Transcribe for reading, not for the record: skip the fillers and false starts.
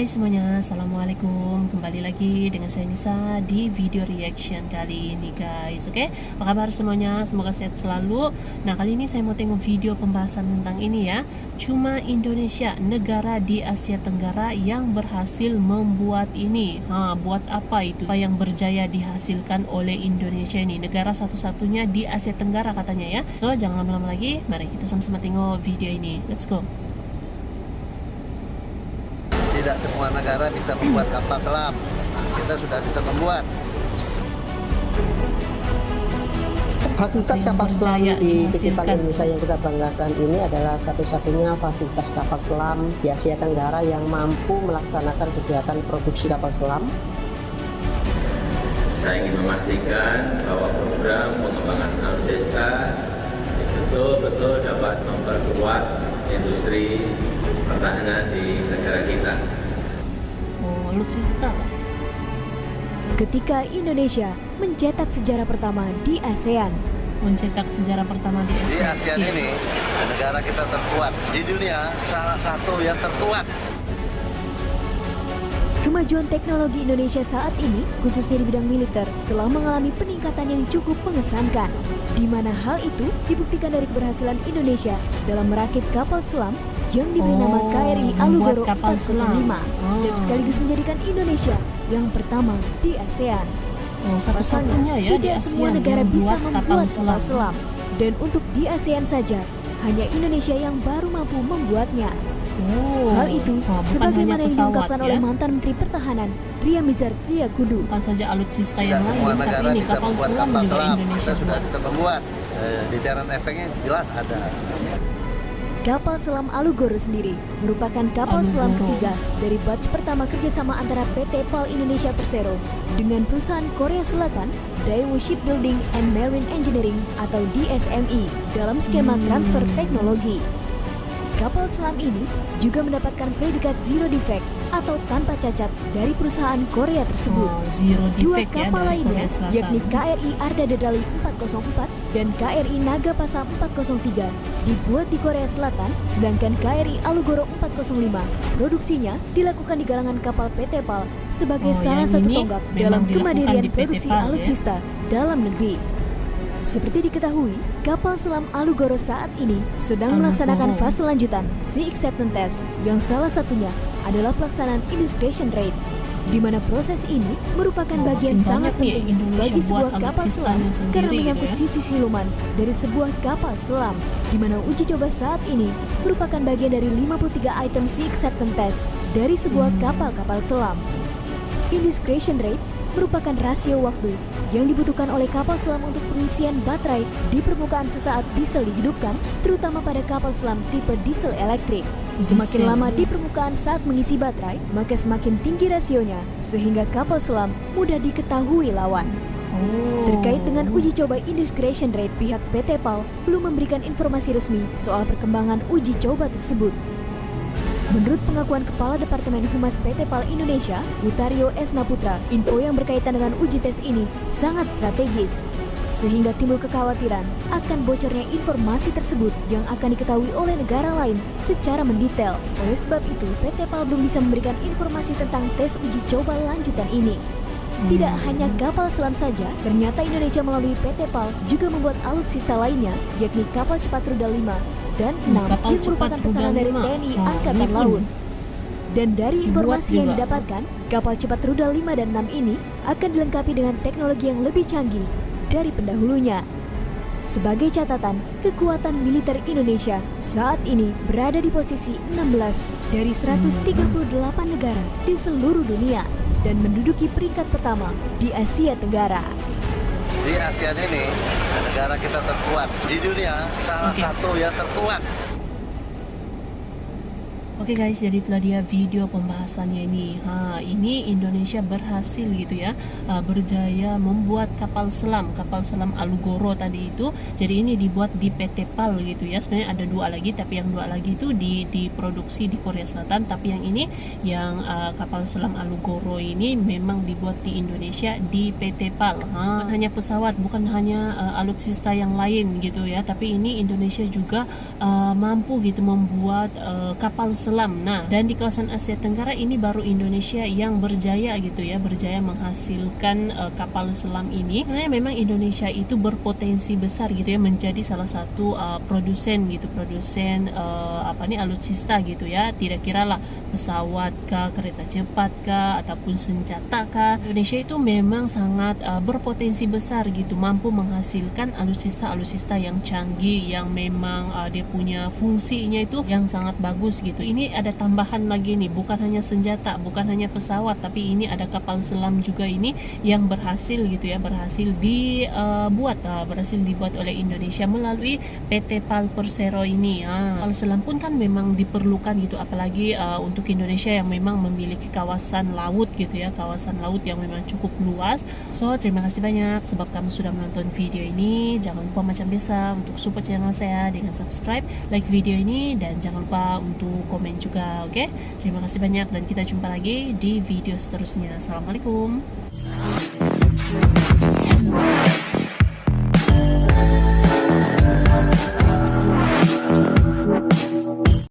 Hai semuanya, Assalamualaikum. Kembali lagi dengan saya Nisa di video reaction kali ini guys. Oke, apa kabar semuanya? Semoga sehat selalu. Nah, kali ini saya mau tengok video pembahasan tentang ini ya. Cuma Indonesia, negara di Asia Tenggara yang berhasil membuat ini. Buat apa itu? Apa yang berjaya dihasilkan oleh Indonesia ini? Negara satu-satunya di Asia Tenggara katanya ya. So, jangan lama-lama lagi. Mari kita sama-sama tengok video ini. Let's go. Tidak semua negara bisa membuat kapal selam. Kita sudah bisa membuat. Fasilitas kapal selam di PT PAL Indonesia yang kita banggakan ini adalah satu-satunya fasilitas kapal selam di Asia Tenggara yang mampu melaksanakan kegiatan produksi kapal selam. Saya ingin memastikan bahwa program pengembangan alutsista betul-betul dapat memperkuat industri pertahanan di negara kita. Alutsista. Ketika Indonesia mencetak sejarah pertama di ASEAN. Mencetak sejarah pertama di Di ASEAN. ASEAN ini negara kita terkuat di dunia, salah satu yang terkuat. Kemajuan teknologi Indonesia saat ini, khususnya di bidang militer, telah mengalami peningkatan yang cukup mengesankan, di mana hal itu dibuktikan dari keberhasilan Indonesia dalam merakit kapal selam yang diberi nama KRI Alugoro 405 dan sekaligus menjadikan Indonesia yang pertama di ASEAN. Pasalnya, ya, tidak semua negara bisa membuat kapal selam, dan untuk di ASEAN saja, hanya Indonesia yang baru mampu membuatnya. Hal itu sebagaimana yang diungkapkan oleh mantan Menteri Pertahanan Ria Mizar Triakudu. Bukan saja alutsista Tidak yang semua lain, tapi negara ini bisa kapal membuat selam kapal juga selam. Indonesia Kita sudah buat. bisa membuat. Deteran efeknya jelas ada. Kapal selam Alugoro sendiri merupakan kapal selam ketiga dari batch pertama kerjasama antara PT PAL Indonesia Persero dengan perusahaan Korea Selatan Daewoo Shipbuilding and Marine Engineering atau DSME dalam skema transfer teknologi. Kapal selam ini juga mendapatkan predikat Zero Defect atau tanpa cacat dari perusahaan Korea tersebut. Zero Dua defect ya kapal dari lainnya, Korea Selatan. yakni KRI Arda Dedali 404 dan KRI Nagapasa 403 dibuat di Korea Selatan, sedangkan KRI Alugoro 405 produksinya dilakukan di galangan kapal PT PAL sebagai salah yang satu ini tonggak memang dalam dilakukan kemandirian di PT produksi PAL, ya? alutsista dalam negeri. Seperti diketahui, kapal selam Alugoro saat ini sedang melaksanakan fase lanjutan Sea Acceptance Test yang salah satunya adalah pelaksanaan integration rate, di mana proses ini merupakan bagian sangat penting bagi sebuah kapal selam karena menyangkut sisi siluman dari sebuah kapal selam, di mana uji coba saat ini merupakan bagian dari 53 item Sea Acceptance Test dari sebuah kapal-kapal selam. Integration rate merupakan rasio waktu yang dibutuhkan oleh kapal selam untuk pengisian baterai di permukaan sesaat diesel dihidupkan, terutama pada kapal selam tipe diesel elektrik. Semakin lama di permukaan saat mengisi baterai, maka semakin tinggi rasionya, sehingga kapal selam mudah diketahui lawan. Terkait dengan uji coba integration rate, pihak PT PAL belum memberikan informasi resmi soal perkembangan uji coba tersebut. Menurut pengakuan Kepala Departemen Humas PT PAL Indonesia, Utario Esnaputra, info yang berkaitan dengan uji tes ini sangat strategis, sehingga timbul kekhawatiran akan bocornya informasi tersebut yang akan diketahui oleh negara lain secara mendetail. Oleh sebab itu, PT PAL belum bisa memberikan informasi tentang tes uji coba lanjutan ini. Tidak hanya kapal selam saja, ternyata Indonesia melalui PT PAL juga membuat alutsista lainnya, yakni kapal cepat rudal 5 dan 6 yang merupakan pesanan dari TNI Angkatan Laut. Dan dari informasi yang didapatkan, kapal cepat rudal 5 dan 6 ini akan dilengkapi dengan teknologi yang lebih canggih dari pendahulunya. Sebagai catatan, kekuatan militer Indonesia saat ini berada di posisi 16 dari 138 negara di seluruh dunia dan menduduki peringkat pertama di Asia Tenggara. Di ASEAN ini negara kita terkuat di dunia, salah satu yang terkuat. Oke guys, jadi itulah dia video pembahasannya ini. Ini Indonesia berhasil gitu ya, berjaya membuat kapal selam Alugoro tadi itu. Jadi ini dibuat di PT PAL gitu ya. Sebenarnya ada dua lagi, tapi yang dua lagi itu diproduksi di Korea Selatan. Tapi yang ini, yang kapal selam Alugoro ini memang dibuat di Indonesia di PT PAL. Bukan hanya pesawat, bukan hanya alutsista yang lain gitu ya. Tapi ini Indonesia juga mampu gitu membuat kapal selam selam. Nah, dan di kawasan Asia Tenggara ini baru Indonesia yang berjaya gitu ya, berjaya menghasilkan kapal selam ini. Karena memang Indonesia itu berpotensi besar gitu ya menjadi salah satu produsen gitu, produsen alutsista gitu ya. Tidak kiralah pesawat kah, kereta cepat kah, ataupun senjata kah. Indonesia itu memang sangat berpotensi besar gitu, mampu menghasilkan alutsista yang canggih, yang memang dia punya fungsinya itu yang sangat bagus gitu. Ini ada tambahan lagi nih, bukan hanya senjata, bukan hanya pesawat, tapi ini ada kapal selam juga ini yang berhasil gitu ya, berhasil dibuat oleh Indonesia melalui PT PAL Persero ini. Kapal selam pun kan memang diperlukan gitu, apalagi untuk Indonesia yang memang memiliki kawasan laut gitu ya, kawasan laut yang memang cukup luas. So, terima kasih banyak sebab kamu sudah menonton video ini. Jangan lupa macam biasa untuk support channel saya dengan subscribe, like video ini, dan jangan lupa untuk komen juga, oke? Terima kasih banyak dan kita jumpa lagi di video seterusnya. Assalamualaikum.